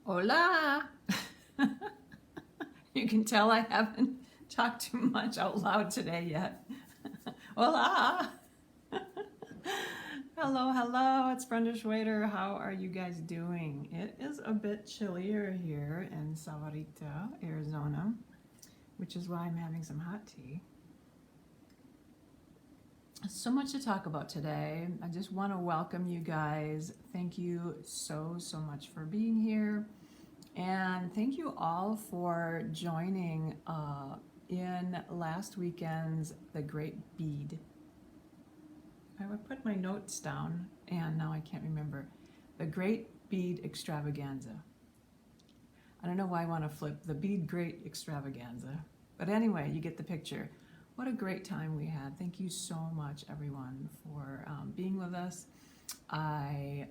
Hola! You can tell I haven't talked too much out loud today yet. Hola! Hello, hello, it's Brenda Schweder. How are you guys doing? It is a bit chillier here in Sahuarita, Arizona, which is why I'm having some hot tea. So much to talk about today. I just want to welcome you guys. Thank you so much for being here. And thank you all for joining in last weekend's The Great Bead. I would put my notes down and now I can't remember. The Great Bead Extravaganza. I don't know why I want to flip the Bead Great Extravaganza. But anyway, you get the picture. What a great time we had. Thank you so much, everyone, for being with us. I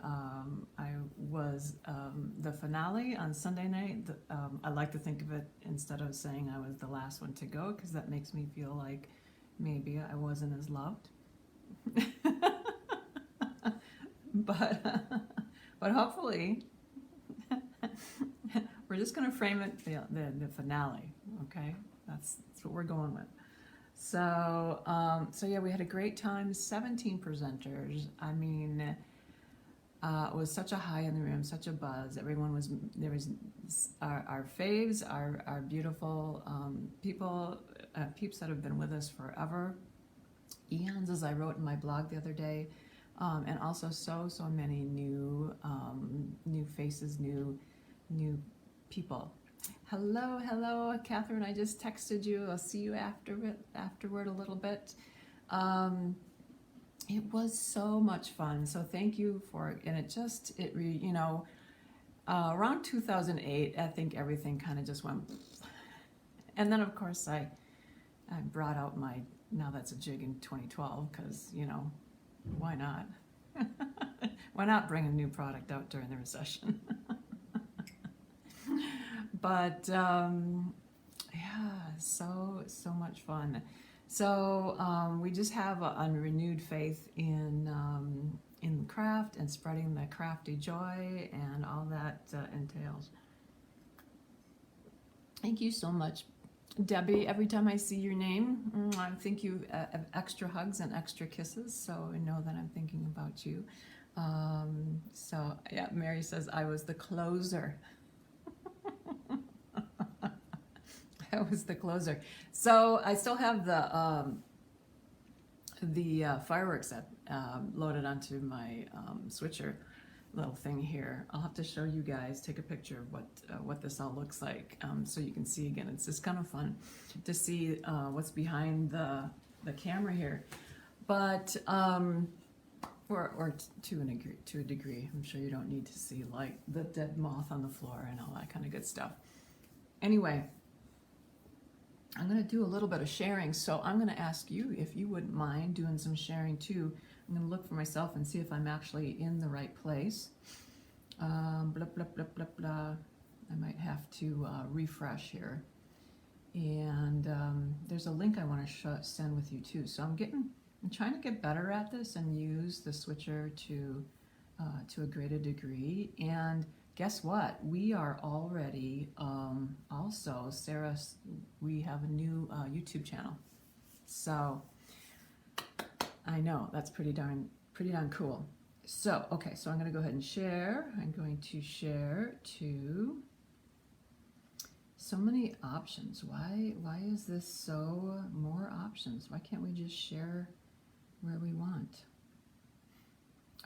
was the finale on Sunday night. I like to think of it instead of saying I was the last one to go, because that makes me feel like maybe I wasn't as loved. but hopefully we're just going to frame it the finale. Okay, that's what we're going with. So yeah, we had a great time. 17 presenters. I mean, it was such a high in the room, such a buzz. Everyone was there. Was our faves, our beautiful people, peeps that have been with us forever, eons, as I wrote in my blog the other day, and also so many new faces, new people. Hello, Catherine. I just texted you. I'll see you afterward a little bit. It was so much fun. So thank you for it. And around 2008, I think everything kind of just went. And then of course I brought out my Now That's a Jig in 2012 because why not? Why not bring a new product out during the recession? But yeah, so much fun. So we just have a renewed faith in the craft and spreading the crafty joy and all that entails. Thank you so much, Debbie. Every time I see your name, I think you have extra hugs and extra kisses, so I know that I'm thinking about you. So yeah, Mary says I was the closer. I was the closer. So I still have the fireworks loaded onto my switcher little thing here. I'll have to show you guys, take a picture of what this all looks like, so you can see again. It's just kind of fun to see what's behind the camera here. But or to a degree. I'm sure you don't need to see like the dead moth on the floor and all that kind of good stuff. Anyway, I'm going to do a little bit of sharing, so I'm going to ask you if you wouldn't mind doing some sharing too. I'm going to look for myself and see if I'm actually in the right place. Blah, blah, blah, blah, blah. I might have to refresh here. And there's a link I want to send with you too. So I'm trying to get better at this and use the switcher to a greater degree. And guess what? We are already, also, Sarah, we have a new YouTube channel. So I know, that's pretty darn cool. So, okay, so I'm going to go ahead and share. I'm going to share to so many options. Why is this so more options? Why can't we just share where we want?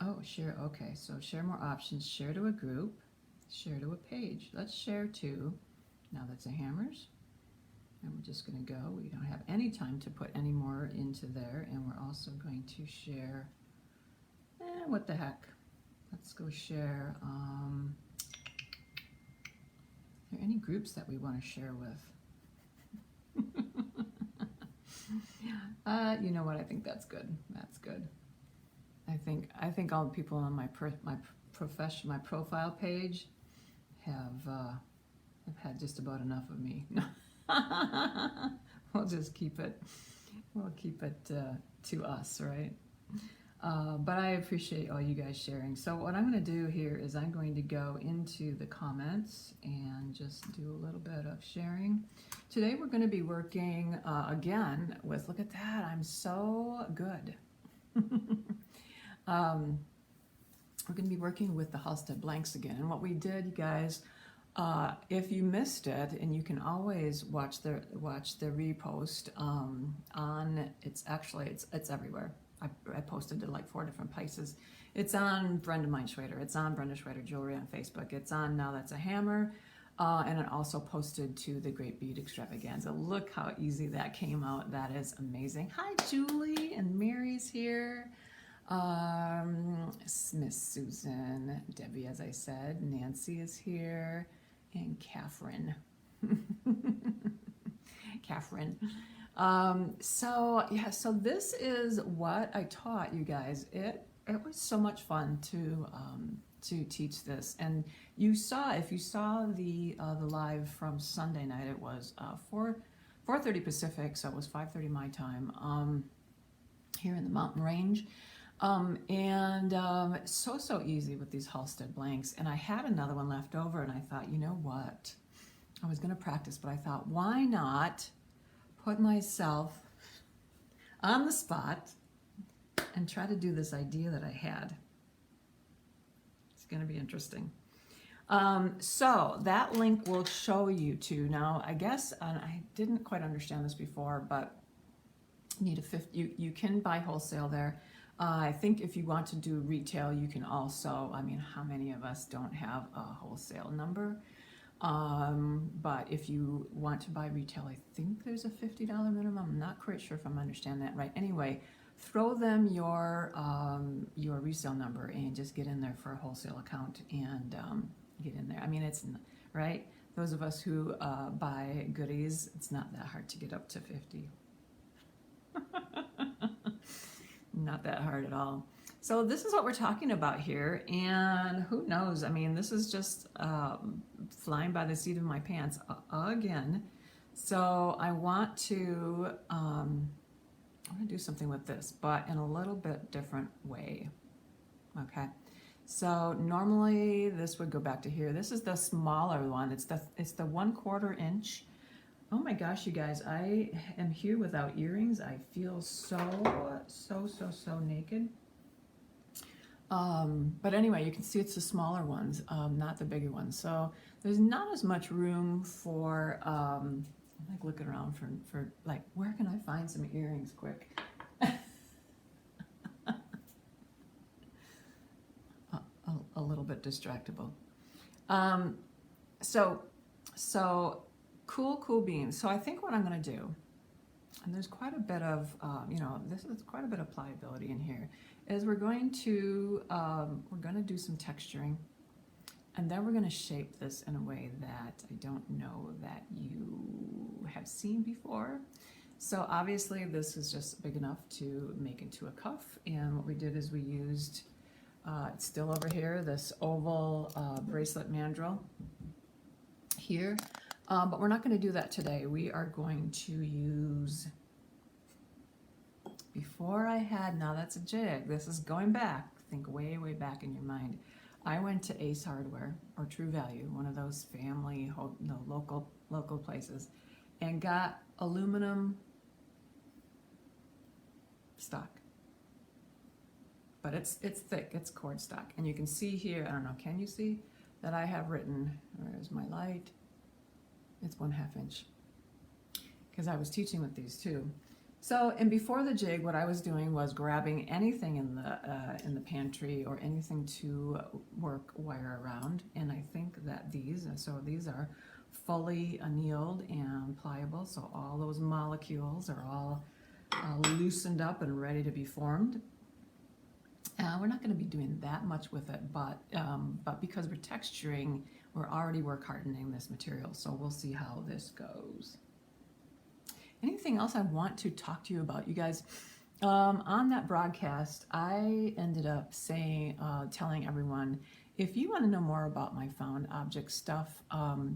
Oh, share, okay, so share more options, share to a group, share to a page. Let's share to Now That's a Hammers. And we're just going to go. We don't have any time to put any more into there. And we're also going to share, what the heck. Let's go share. Are there any groups that we want to share with? You know what? I think that's good. That's good. I think all the people on my profile page have had just about enough of me. We'll just keep it. We'll keep it to us, right? But I appreciate all you guys sharing. So what I'm going to do here is I'm going to go into the comments and just do a little bit of sharing. Today we're going to be working again with, look at that, I'm so good. We're going to be working with the Halstead blanks again. And what we did, you guys, if you missed it, and you can always watch the repost on, it's everywhere. I posted it like 4 different places. It's on Brenda Schweder. It's on Brenda Schweder Jewelry on Facebook. It's on Now That's a Hammer. And it also posted to the Great Bead Extravaganza. Look how easy that came out. That is amazing. Hi, Julie, and Mary's here. Miss Susan, Debbie, as I said, Nancy is here, and Catherine. Catherine. So yeah, so this is what I taught you guys. It was so much fun to teach this, and if you saw the live from Sunday night, it was 4:30 Pacific, so it was 5:30 my time here in the mountain range. So easy with these Halstead blanks, and I had another one left over, and I thought, you know what, I was going to practice, but I thought, why not put myself on the spot and try to do this idea that I had. It's going to be interesting. So that link will show you to, now I guess, and I didn't quite understand this before, but you need you can buy wholesale there. I think if you want to do retail, you can also, I mean, how many of us don't have a wholesale number? But if you want to buy retail, I think there's a $50 minimum. I'm not quite sure if I'm understanding that right. Anyway, throw them your resale number and just get in there for a wholesale account and get in there. I mean, it's right. Those of us who buy goodies, it's not that hard to get up to 50. Not that hard at all. So this is what we're talking about here, and who knows, I mean, this is just flying by the seat of my pants again. So I want to do something with this, but in a little bit different way. Okay, so normally this would go back to here. This is the smaller one. It's the 1/4 inch. Oh my gosh, you guys, I am here without earrings. I feel so naked. But anyway, you can see it's the smaller ones, not the bigger ones. So there's not as much room for, I'm like looking around for like, where can I find some earrings quick? A little bit distractible. So cool beans. So I think what I'm going to do, and there's quite a bit of, this is quite a bit of pliability in here, is we're going to do some texturing, and then we're going to shape this in a way that I don't know that you have seen before. So obviously this is just big enough to make into a cuff, and what we did is we used, it's still over here, this oval bracelet mandrel here. But we're not going to do that today. We are going to use, before I had, now that's a jig, this is going back, think way back in your mind. I went to Ace Hardware or True Value, one of those family, local places, and got aluminum stock. But it's thick, it's cord stock. And you can see here, I don't know, can you see that I have written, where's my light? It's 1/2 inch, because I was teaching with these too. So, and before the jig, what I was doing was grabbing anything in the pantry or anything to work wire around, and I think that these are fully annealed and pliable, so all those molecules are all loosened up and ready to be formed. We're not going to be doing that much with it, but because we're texturing, we're already work hardening this material, so we'll see how this goes. Anything else I want to talk to you about, you guys? On that broadcast, I ended up telling everyone, if you want to know more about my found object stuff,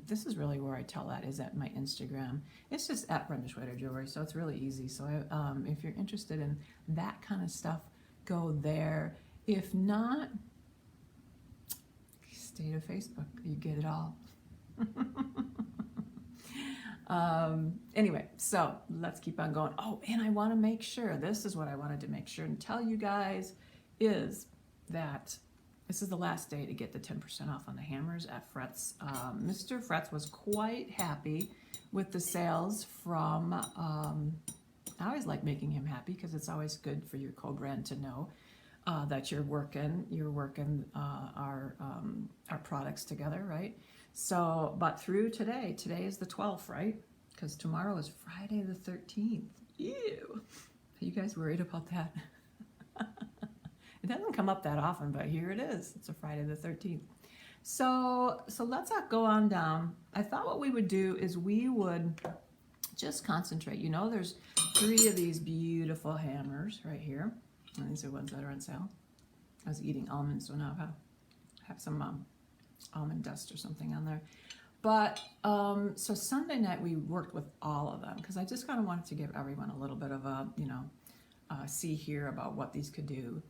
this is really where I tell that, is at my Instagram. It's just at Brenda Schweder Jewelry, so it's really easy. So if you're interested in that kind of stuff, go there. If not, stay to Facebook. You get it all. Anyway, so let's keep on going. Oh, and I want to make sure, this is what I wanted to make sure and tell you guys, is that this is the last day to get the 10% off on the hammers at Fretz. Mr. Fretz was quite happy with the sales from, I always like making him happy because it's always good for your co-brand to know that you're working our products together, right? So, but through today is the 12th, right? Because tomorrow is Friday the 13th. Ew. Are you guys worried about that? It doesn't come up that often, but here it is. It's a Friday the 13th. So let's go on down. I thought what we would do is we would just concentrate. You know, there's 3 of these beautiful hammers right here. And these are ones that are on sale. I was eating almonds, so now I have some almond dust or something on there. But so Sunday night we worked with all of them because I just kind of wanted to give everyone a little bit of a, see here about what these could do.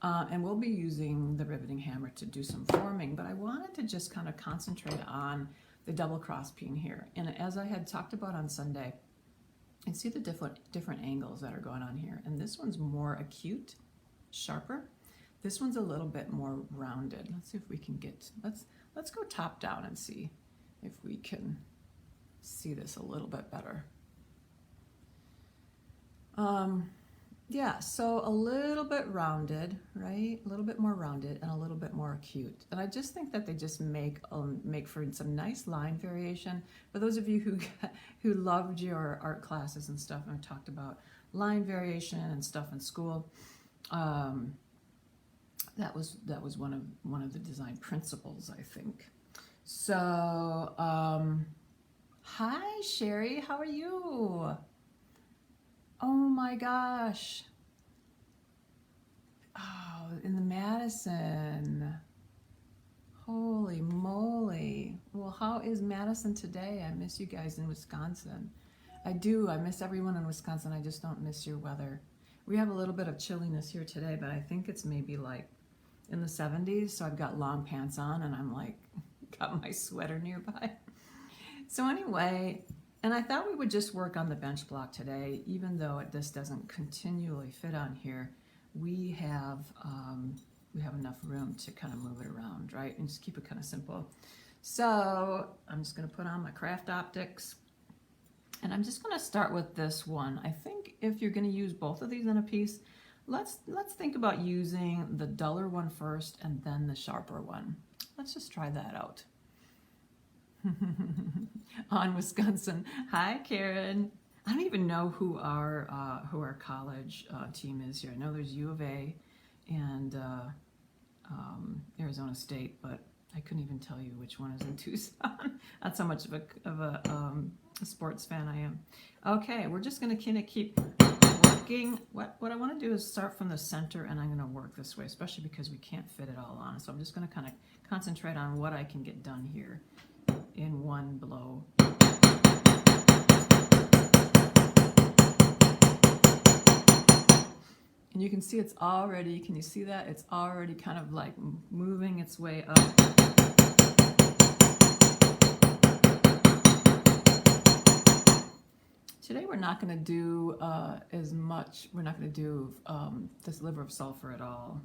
And we'll be using the riveting hammer to do some forming, but I wanted to just kind of concentrate on the double crosspein here. And as I had talked about on Sunday, and see the different angles that are going on here. And this one's more acute, sharper. This one's a little bit more rounded. Let's see if we can get, let's go top down and see if we can see this a little bit better. Yeah, so a little bit rounded, right? A little bit more rounded and a little bit more acute. And I just think that they just make for some nice line variation. For those of you who loved your art classes and stuff, and I talked about line variation and stuff in school, that was one of the design principles, I think. So, hi Sherry, how are you? Oh my gosh. Oh, in the Madison. Holy moly. Well, how is Madison today? I miss you guys in Wisconsin. I do. I miss everyone in Wisconsin. I just don't miss your weather. We have a little bit of chilliness here today, but I think it's maybe like in the 70s. So I've got long pants on and I'm like, got my sweater nearby. So anyway, and I thought we would just work on the bench block today, even though this doesn't continually fit on here. We have enough room to kind of move it around, right? And just keep it kind of simple. So I'm just going to put on my craft optics, and I'm just going to start with this one. I think if you're going to use both of these in a piece, let's think about using the duller one first and then the sharper one. Let's just try that out. On Wisconsin. Hi, Karen. I don't even know who our college team is here. I know there's U of A and Arizona State, but I couldn't even tell you which one is in Tucson. That's how much of a sports fan I am. Okay, we're just going to kind of keep working. What I want to do is start from the center, and I'm going to work this way, especially because we can't fit it all on. So I'm just going to kind of concentrate on what I can get done here in one blow. And you can see it's already, can you see that? It's already kind of like moving its way up. Today we're not going to do as much, we're not going to do this liver of sulfur at all.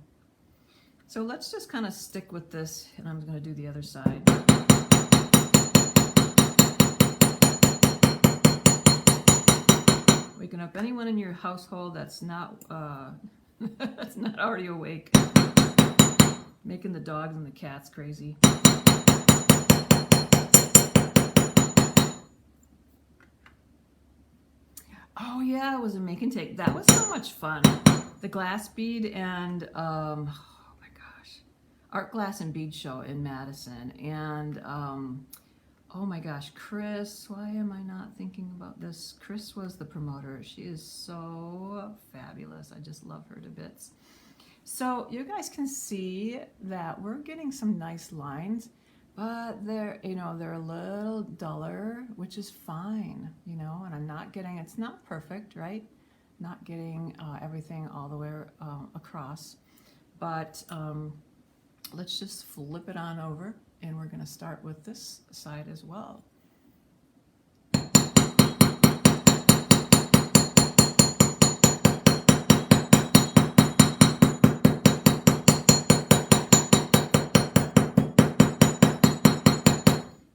So let's just kind of stick with this, and I'm going to do the other side. Waking up anyone in your household that's not that's not already awake, making the dogs and the cats crazy. Oh yeah, it was a make and take. That was so much fun. The glass bead and oh my gosh, art glass and bead show in Madison, and oh my gosh, Chris, why am I not thinking about this? Chris was the promoter. She is so fabulous. I just love her to bits. So you guys can see that we're getting some nice lines, but they're a little duller, which is fine, and I'm not getting, it's not perfect, right? not getting everything all the way across. But let's just flip it on over, and we're going to start with this side as well.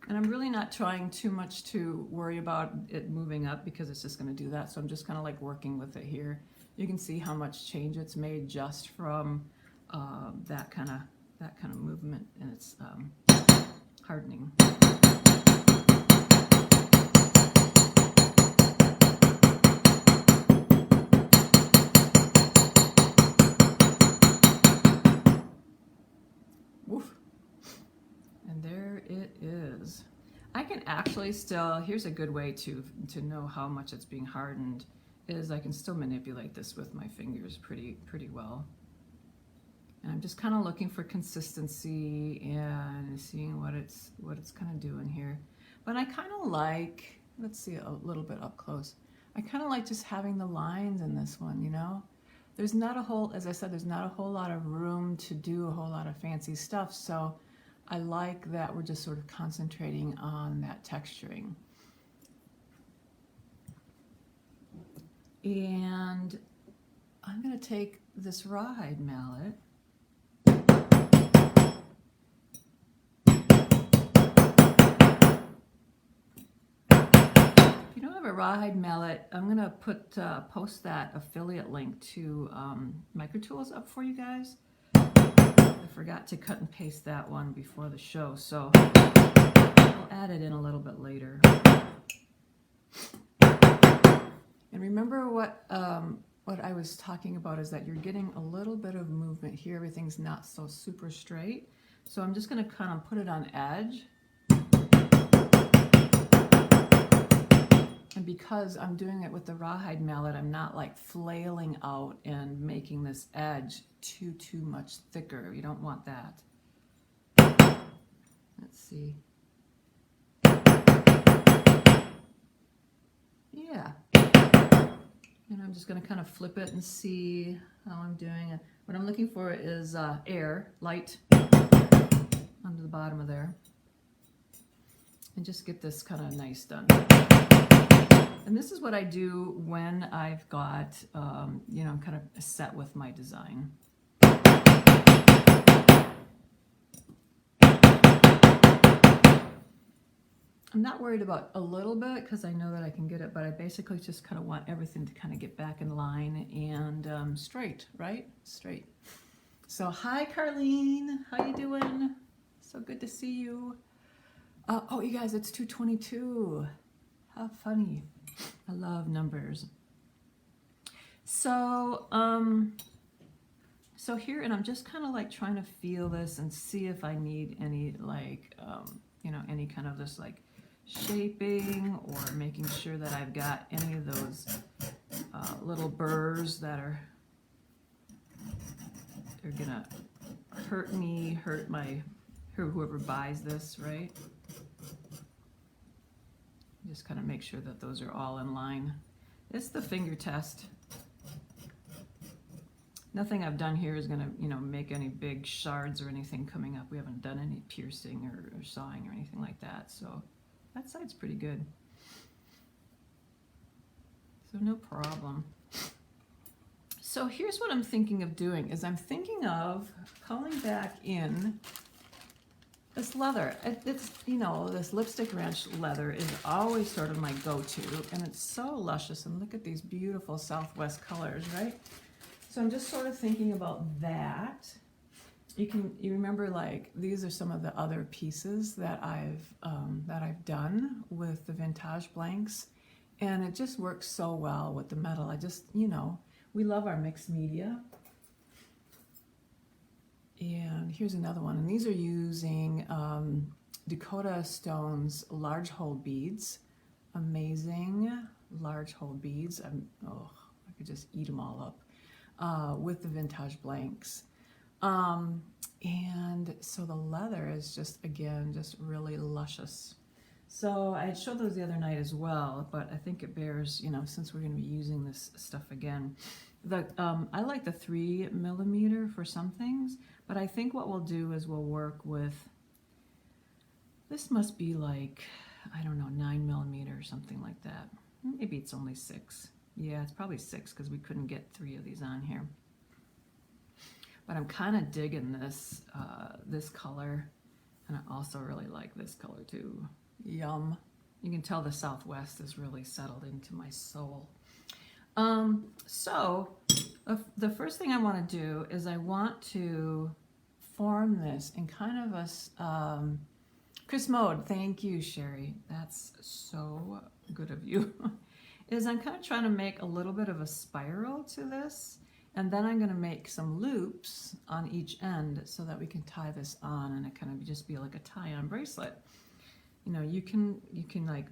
And I'm really not trying too much to worry about it moving up, because it's just going to do that. So I'm just kind of like working with it here. You can see how much change it's made just from that kind of movement, and it's hardening. Woof. And there it is. I can actually still, here's a good way to know how much it's being hardened, is I can still manipulate this with my fingers pretty well. And I'm just kind of looking for consistency and seeing what it's kind of doing here. But I kind of like, let's see a little bit up close. I kind of like just having the lines in this one, you know? There's not a whole, as I said, there's not a whole lot of room to do a whole lot of fancy stuff. So I like that we're just sort of concentrating on that texturing. And I'm going to take this rawhide mallet. If you don't have a rawhide mallet, I'm going to post that affiliate link to Microtools up for you guys. I forgot to cut and paste that one before the show, so I'll add it in a little bit later. And remember what I was talking about is that you're getting a little bit of movement here. Everything's not so super straight. So I'm just going to kind of put it on edge. And because I'm doing it with the rawhide mallet, I'm not like flailing out and making this edge too much thicker. You don't want that. Let's see. Yeah. And I'm just going to kind of flip it and see how I'm doing it. What I'm looking for is air, light, under the bottom of there. And just get this kind of nice done. And this is what I do when I've got, you know, I'm kind of set with my design. I'm not worried about a little bit because I know that I can get it, but I basically just kind of want everything to kind of get back in line and straight, right? Straight. So hi, Carlene. How you doing? So good to see you. Oh, you guys, it's 2:22. How funny. I love numbers. So, so here, and I'm just kind of like trying to feel this and see if I need any like, you know, any kind of this like shaping, or making sure that I've got any of those little burrs that are gonna hurt me, hurt whoever buys this, right? Just kind of make sure that those are all in line. It's the finger test. Nothing I've done here is going to, you know, make any big shards or anything coming up. We haven't done any piercing or sawing or anything like that. So that side's pretty good. So no problem. So here's what I'm thinking of doing, is I'm thinking of pulling back in this leather. It's, you know, this lipstick ranch leather is always sort of my go-to, and it's so luscious, and look at these beautiful Southwest colors, right? So I'm just sort of thinking about that. You remember, like, these are some of the other pieces that I've done with the vintage blanks, and it just works so well with the metal. I just, you know, we love our mixed media. And here's another one, and these are using Dakota Stone's large hole beads. Amazing large hole beads. Oh, I could just eat them all up with the vintage blanks. And so the leather is just, again, just really luscious. So I had showed those the other night as well, but I think it bears, you know, since we're going to be using this stuff again. I like the 3mm for some things, but I think what we'll do is we'll work with, this must be like, I don't know, 9mm or something like that. Maybe it's only 6. Yeah, it's probably 6 because we couldn't get 3 of these on here. But I'm kind of digging this, this color, and I also really like this color too. Yum. You can tell the Southwest is really settled into my soul. So the first thing I want to do is I want to form this in kind of a Chris mode. Thank you, Sherry. That's so good of you. Is I'm kind of trying to make a little bit of a spiral to this, and then I'm going to make some loops on each end so that we can tie this on, and it kind of just be like a tie-on bracelet. You know, you can like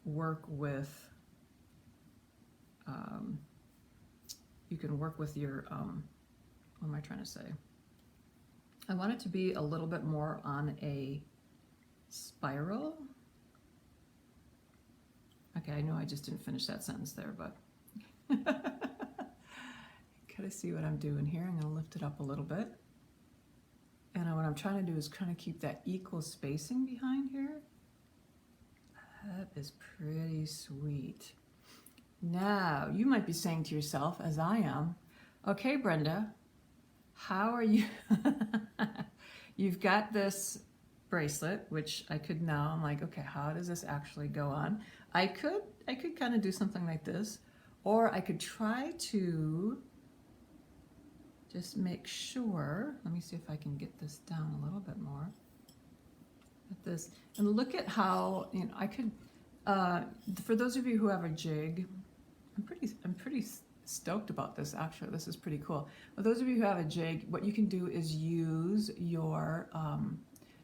work with you can work with your what am I trying to say? I want it to be a little bit more on a spiral. Okay, I know I just didn't finish that sentence there, but kind of see what I'm doing here. I'm going to lift it up a little bit. And what I'm trying to do is kind of keep that equal spacing behind here. That is pretty sweet. Now, you might be saying to yourself, as I am, okay, Brenda, how are you? You've got this bracelet, which I could now, I'm like, okay, how does this actually go on? I could kind of do something like this, or I could try to just make sure, let me see if I can get this down a little bit more. At this, and look at how, you know, I could, for those of you who have a jig, I'm pretty stoked about this actually. This is pretty cool. For those of you who have a jig, what you can do is use your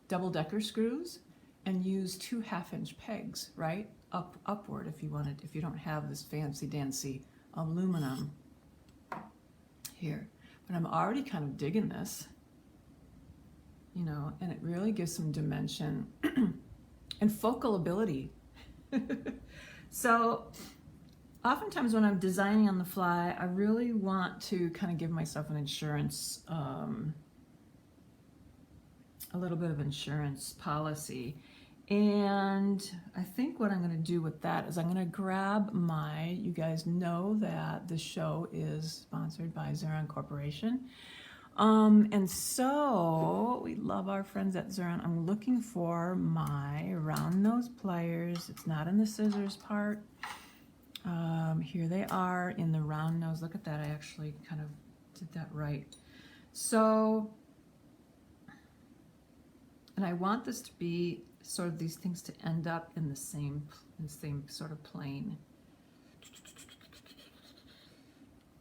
double-decker screws and use 2 half-inch pegs, right? Upward if you wanted, if you don't have this fancy dancy aluminum here. But I'm already kind of digging this, you know, and it really gives some dimension and focal ability. So oftentimes when I'm designing on the fly, I really want to kind of give myself an insurance, a little bit of insurance policy. And I think what I'm going to do with that is I'm going to grab my, you guys know that the show is sponsored by Xuron Corporation. And so we love our friends at Xuron. I'm looking for my round nose pliers. It's not in the scissors part. Here they are in the round nose. Look at that. I actually kind of did that right. So, and I want this to be sort of these things to end up in the same sort of plane.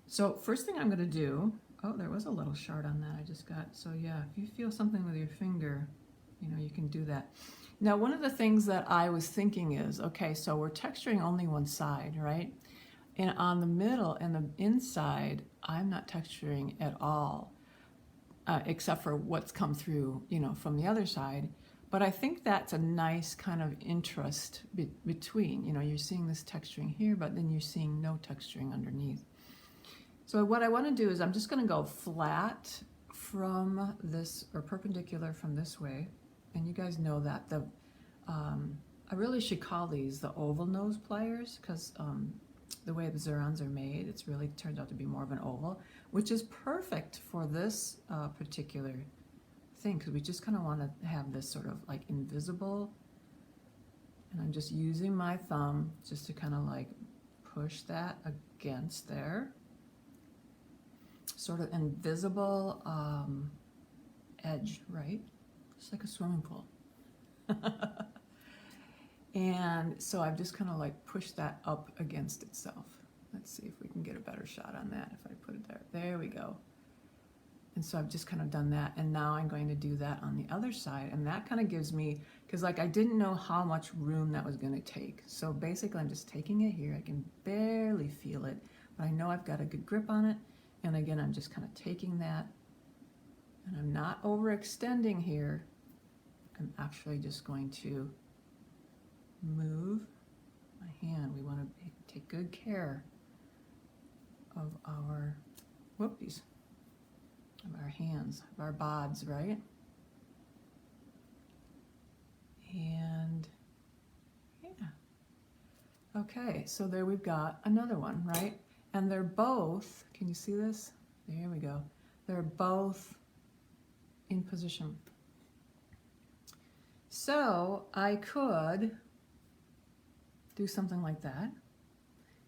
So first thing I'm going to do, oh, there was a little shard on that I just got. So yeah, if you feel something with your finger, you know, you can do that. Now, one of the things that I was thinking is, okay, so we're texturing only one side, right? And on the middle and the inside, I'm not texturing at all, except for what's come through, you know, from the other side. But I think that's a nice kind of interest between, you know, you're seeing this texturing here, but then you're seeing no texturing underneath. So what I want to do is I'm just going to go flat from this, or perpendicular from this way. And you guys know that I really should call these the oval nose pliers, because the way the Xurons are made, it's really turned out to be more of an oval, which is perfect for this particular thing, because we just kind of want to have this sort of like invisible, and I'm just using my thumb just to kind of like push that against there, sort of invisible edge, right? Just like a swimming pool. And so I've just kind of like pushed that up against itself. Let's see if we can get a better shot on that if I put it there. There we go. And so I've just kind of done that, and now I'm going to do that on the other side, and that kind of gives me, because like I didn't know how much room that was going to take. So basically I'm just taking it here. I can barely feel it, but I know I've got a good grip on it. And again, I'm just kind of taking that, and I'm not overextending here. I'm actually just going to move my hand. We want to take good care of our, whoopies, of our hands, of our bods, right? And yeah. Okay, so there we've got another one, right? And they're both, can you see this? There we go. They're both in position. So I could do something like that.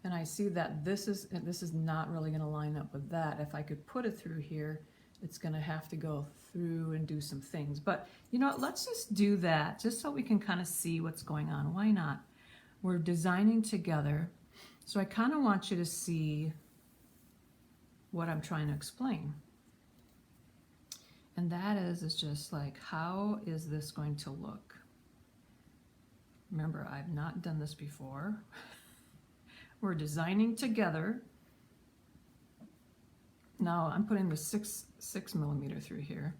And I see that this is not really going to line up with that. If I could put it through here, it's going to have to go through and do some things. But you know what, let's just do that just so we can kind of see what's going on. Why not? We're designing together. So I kind of want you to see what I'm trying to explain. And that is just like, how is this going to look? Remember, I've not done this before. We're designing together. Now I'm putting the 6 millimeter through here.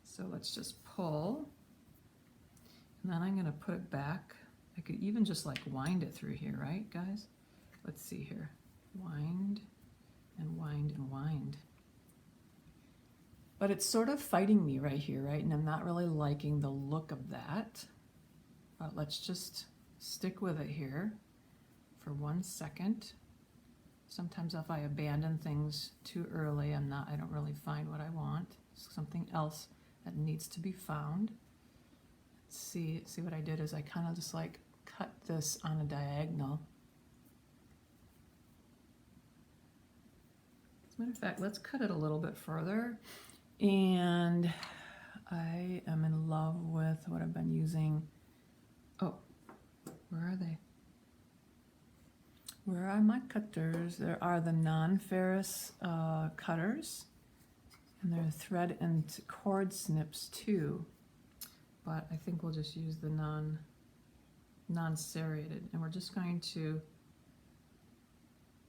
So let's just pull. And then I'm going to put it back. I could even just like wind it through here, right, guys? Let's see here. Wind and wind and wind. But it's sort of fighting me right here, right? And I'm not really liking the look of that. But let's just stick with it here for 1 second. Sometimes if I abandon things too early, I don't really find what I want. Something else that needs to be found. See what I did is I kind of just like cut this on a diagonal. As a matter of fact, let's cut it a little bit further. And I am in love with what I've been using. Oh, where are they? Where are my cutters? There are the non-ferrous cutters, and there are thread and cord snips too. But I think we'll just use the non-serrated, and we're just going to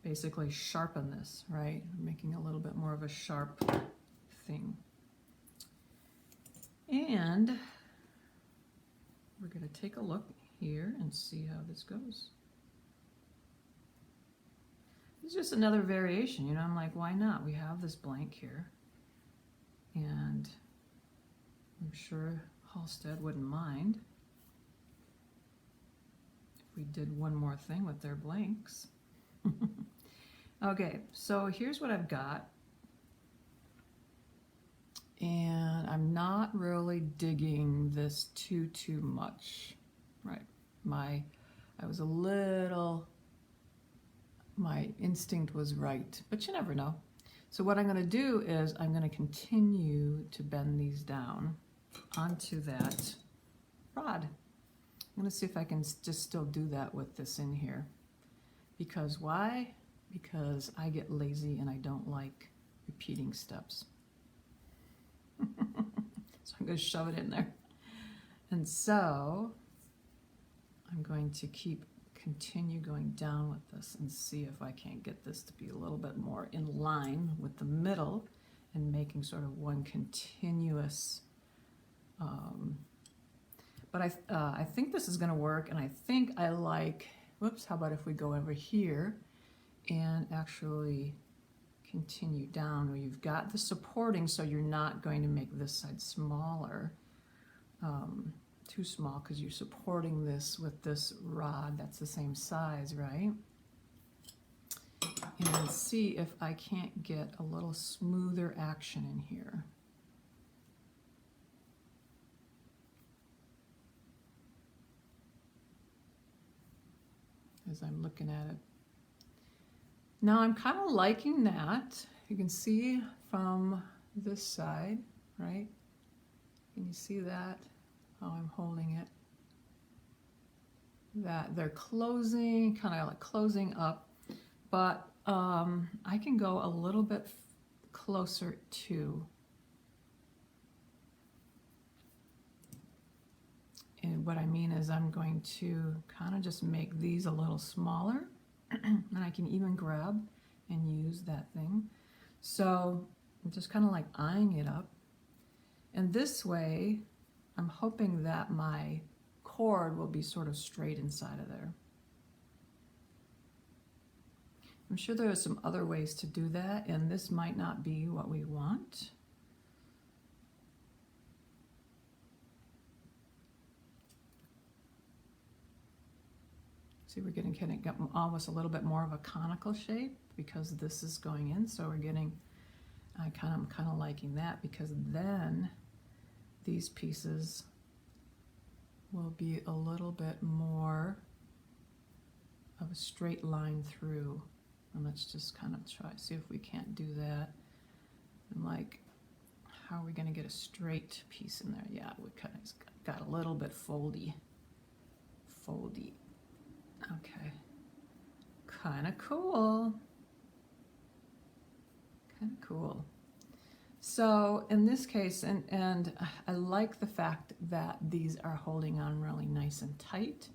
basically sharpen this, right? Making a little bit more of a sharp thing. And we're going to take a look here and see how this goes. It's just another variation, you know, I'm like, why not? We have this blank here, and I'm sure Halstead wouldn't mind if we did one more thing with their blanks. Okay, so here's what I've got. And I'm not really digging this too much, right? My instinct was right, but you never know. So what I'm going to do is I'm going to continue to bend these down onto that rod. I'm going to see if I can just still do that with this in here. Because why? Because I get lazy and I don't like repeating steps. So I'm going to shove it in there. And so I'm going to continue going down with this and see if I can't get this to be a little bit more in line with the middle and making sort of one continuous. But I think this is going to work, and I think I like, whoops, how about if we go over here and actually continue down where you've got the supporting, so you're not going to make this side smaller, too small, because you're supporting this with this rod that's the same size, right? And see if I can't get a little smoother action in here. As I'm looking at it. Now I'm kind of liking that. You can see from this side, right? Can you see that? How I'm holding it? That they're closing, kind of like closing up, but I can go a little bit closer too. And what I mean is I'm going to kind of just make these a little smaller, and I can even grab and use that thing. So I'm just kind of like eyeing it up. And this way, I'm hoping that my cord will be sort of straight inside of there. I'm sure there are some other ways to do that, and this might not be what we want. See, we're getting kind of almost a little bit more of a conical shape because this is going in, so we're getting, I'm kind of liking that, because then these pieces will be a little bit more of a straight line through. And let's just kind of try, see if we can't do that. And like, how are we going to get a straight piece in there? Yeah, we kind of got a little bit foldy. Okay, kind of cool. Kind of cool. So in this case, and I like the fact that these are holding on really nice and tight.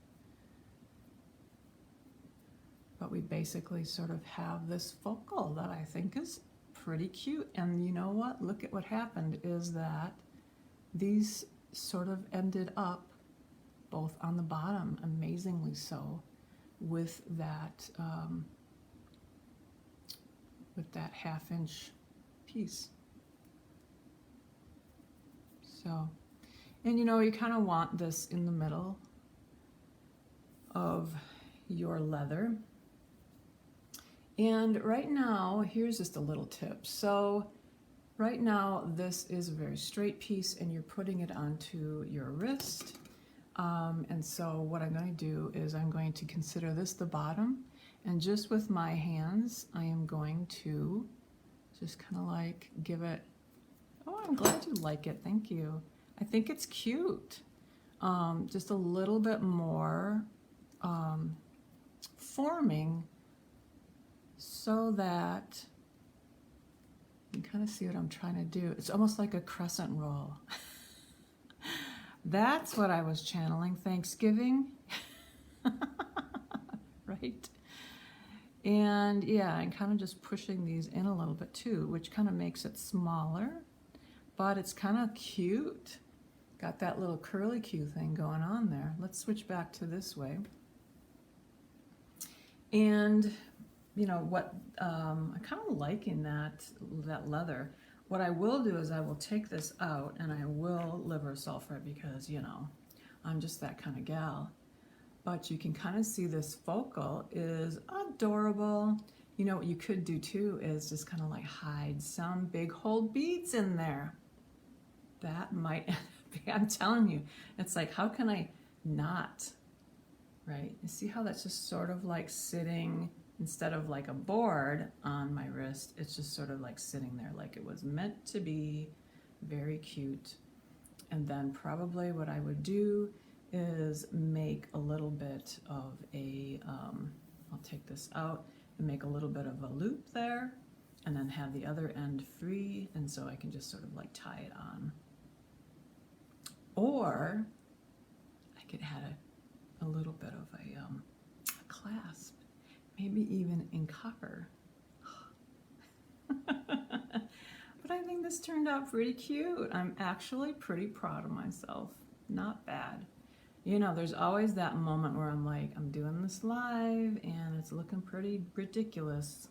But we basically sort of have this focal that I think is pretty cute. And you know what? Look at what happened is that these sort of ended up both on the bottom, amazingly so, with that 1/2-inch piece. So, and you know, you kind of want this in the middle of your leather. And right now, here's just a little tip. So right now, this is a very straight piece and you're putting it onto your wrist. And so what I'm going to do is I'm going to consider this the bottom, and just with my hands, I am going to just kind of like give it, oh, I'm glad you like it, thank you. I think it's cute. Just a little bit more forming so that you can kind of see what I'm trying to do. It's almost like a crescent roll. That's what I was channeling, Thanksgiving. Right? And yeah, I'm kind of just pushing these in a little bit too, which kind of makes it smaller, but it's kind of cute. Got that little curly Q thing going on there. Let's switch back to this way. And you know what, I'm kind of liking that leather. What I will do is I will take this out and I will liver sulfur it because, you know, I'm just that kind of gal. But you can kind of see this focal is adorable. You know what you could do too is just kind of like hide some big hold beads in there. That might be, I'm telling you, it's like, how can I not, right? You see how that's just sort of like sitting, instead of like a board on my wrist, it's just sort of like sitting there like it was meant to be. Very cute. And then probably what I would do is make a little bit of a, I'll take this out and make a little bit of a loop there, and then have the other end free, and so I can just sort of like tie it on. Or I could add a little bit of a clasp. Maybe even in copper. But I think this turned out pretty cute. I'm actually pretty proud of myself. Not bad. You know, there's always that moment where I'm like, I'm doing this live and it's looking pretty ridiculous.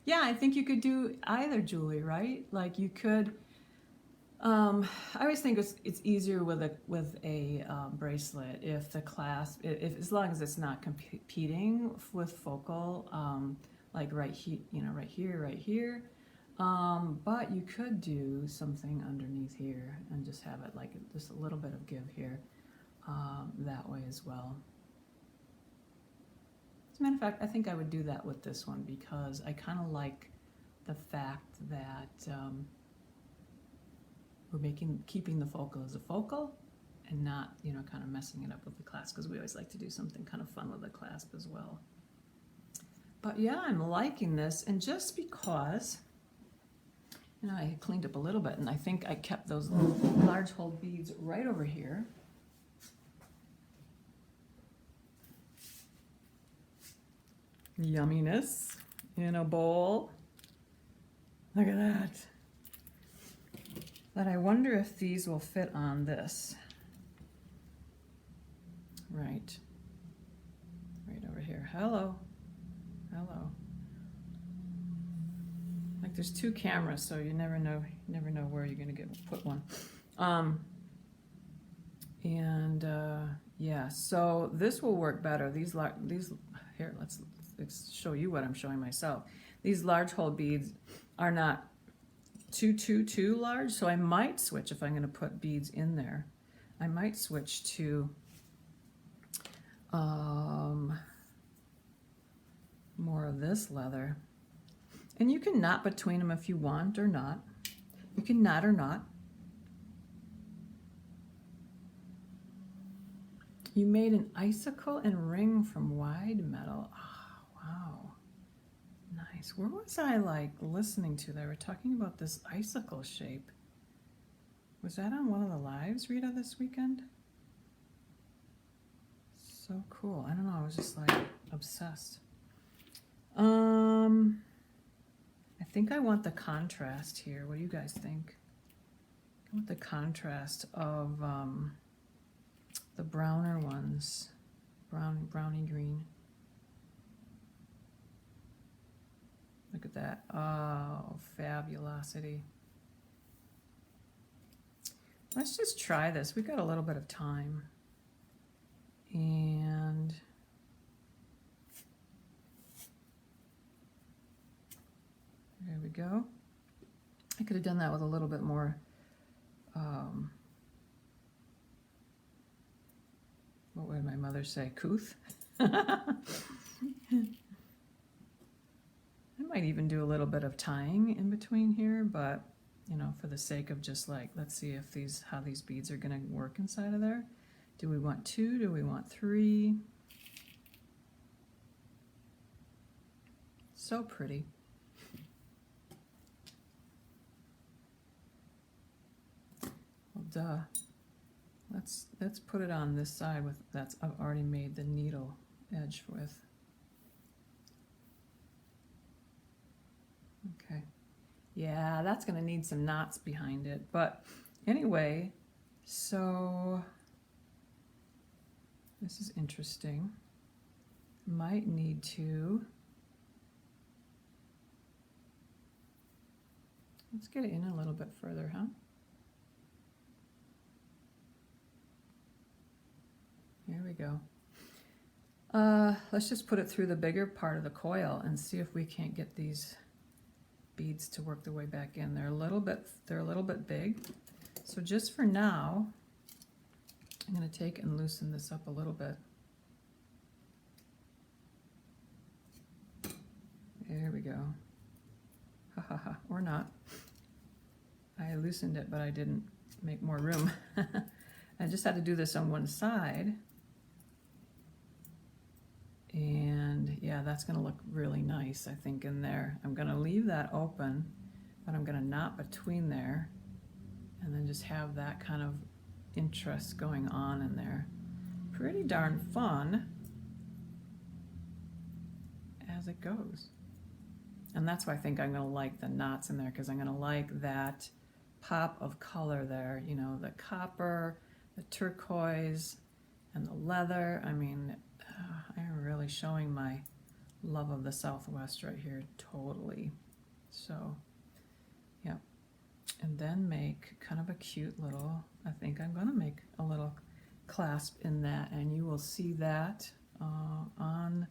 Yeah, I think you could do either, Julie, right? Like you could, I always think it's easier with a bracelet if the clasp, if as long as it's not competing with focal, like right here, you know, right here. But you could do something underneath here and just have it like just a little bit of give here, that way as well. As a matter of fact, I think I would do that with this one because I kind of like the fact that we're keeping the focal as a focal and not, you know, kind of messing it up with the clasp, because we always like to do something kind of fun with the clasp as well. But yeah, I'm liking this, and just because, you know, I cleaned up a little bit, and I think I kept those large hold beads right over here. Yumminess in a bowl. Look at that. But I wonder if these will fit on this. Right. Right over here. Hello. Hello. Like there's two cameras, so you never know where you're gonna put one. Yeah, so this will work better. These here, let's show you what I'm showing myself. These large hole beads are not too large, so I might switch if I'm going to put beads in there. I might switch to more of this leather. And you can knot between them if you want or not. You can knot or not. You made an icicle and ring from wide metal. Oh, wow. Nice. Where was I like listening to? They were talking about this icicle shape. Was that on one of the lives, Rita, this weekend? So cool. I don't know. I was just like obsessed. I think I want the contrast here. What do you guys think? I want the contrast of the browner ones, browny green. Look at that. Oh, fabulosity. Let's just try this. We've got a little bit of time. And there we go. I could have done that with a little bit more what would my mother say? Couth? I might even do a little bit of tying in between here, but you know, for the sake of just like, let's see if how these beads are gonna work inside of there. Do we want 2? Do we want 3? So pretty. Well, duh. Let's put it on this side with I've already made the needle edge with. Okay. Yeah, that's gonna need some knots behind it. But anyway, so this is interesting. Might need to. Let's get it in a little bit further, huh? Here we go. Let's just put it through the bigger part of the coil and see if we can't get these beads to work their way back in. They're a little bit big. So just for now, I'm going to take and loosen this up a little bit. There we go. Ha ha ha, or not. I loosened it, but I didn't make more room. I just had to do this on one side. And yeah, that's gonna look really nice, I think, in there. I'm gonna leave that open, but I'm gonna knot between there and then just have that kind of interest going on in there. Pretty darn fun as it goes. And that's why I think I'm gonna like the knots in there, because I'm gonna like that pop of color there, you know, the copper, the turquoise, and the leather. I mean, I'm really showing my love of the Southwest right here, totally. So, yeah. And then make kind of a cute little, I think I'm gonna make a little clasp in that, and you will see that on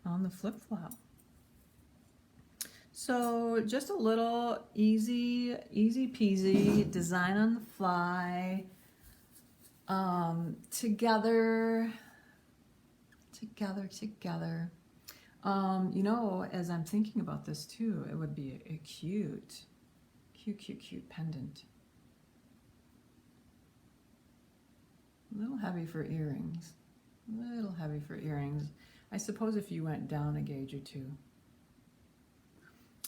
the flip-flop. So just a little easy peasy design on the fly, together. You know, as I'm thinking about this too, it would be a cute pendant. A little heavy for earrings. I suppose if you went down a gauge or two.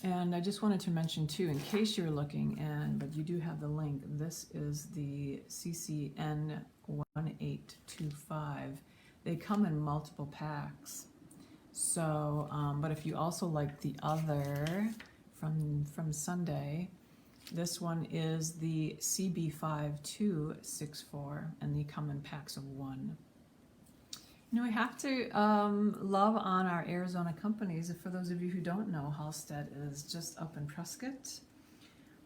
And I just wanted to mention too, in case you're looking, but you do have the link, this is the CCN 1825. They come in multiple packs. So, but if you also like the other from Sunday, This one is the CB5264, and they come in packs of 1. You know, we have to love on our Arizona companies. For those of you who don't know, Halstead is just up in Prescott.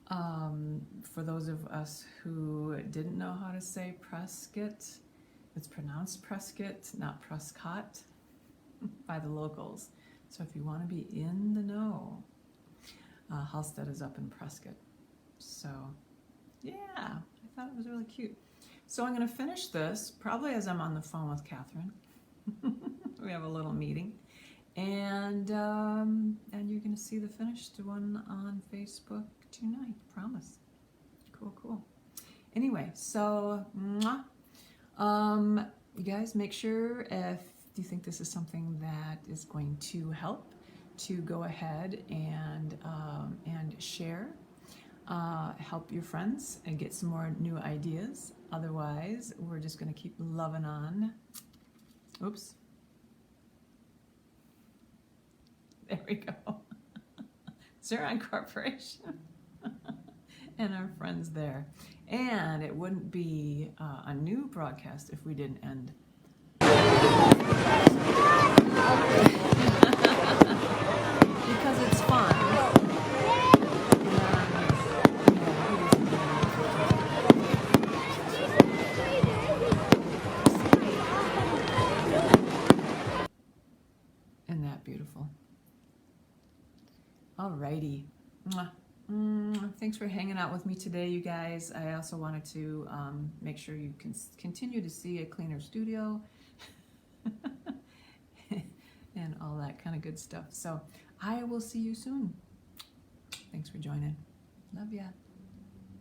For those of us who didn't know how to say Prescott, it's pronounced Prescott, not Prescott, by the locals. So if you want to be in the know, Halstead is up in Prescott. So yeah, I thought it was really cute. So I'm going to finish this probably as I'm on the phone with Catherine. We have a little meeting, and you're going to see the finished one on Facebook tonight. Promise. Cool. Anyway, so you guys make sure, if you think this is something that is going to help, to go ahead and share, help your friends and get some more new ideas. Otherwise, we're just going to keep loving on. Oops. There we go. Xeron Corporation and our friends there. And it wouldn't be a new broadcast if we didn't end. Because it's fun. Isn't that beautiful? Alrighty. Thanks for hanging out with me today, you guys. I also wanted to make sure you can continue to see a cleaner studio and all that kind of good stuff. So I will see you soon. Thanks for joining. Love ya.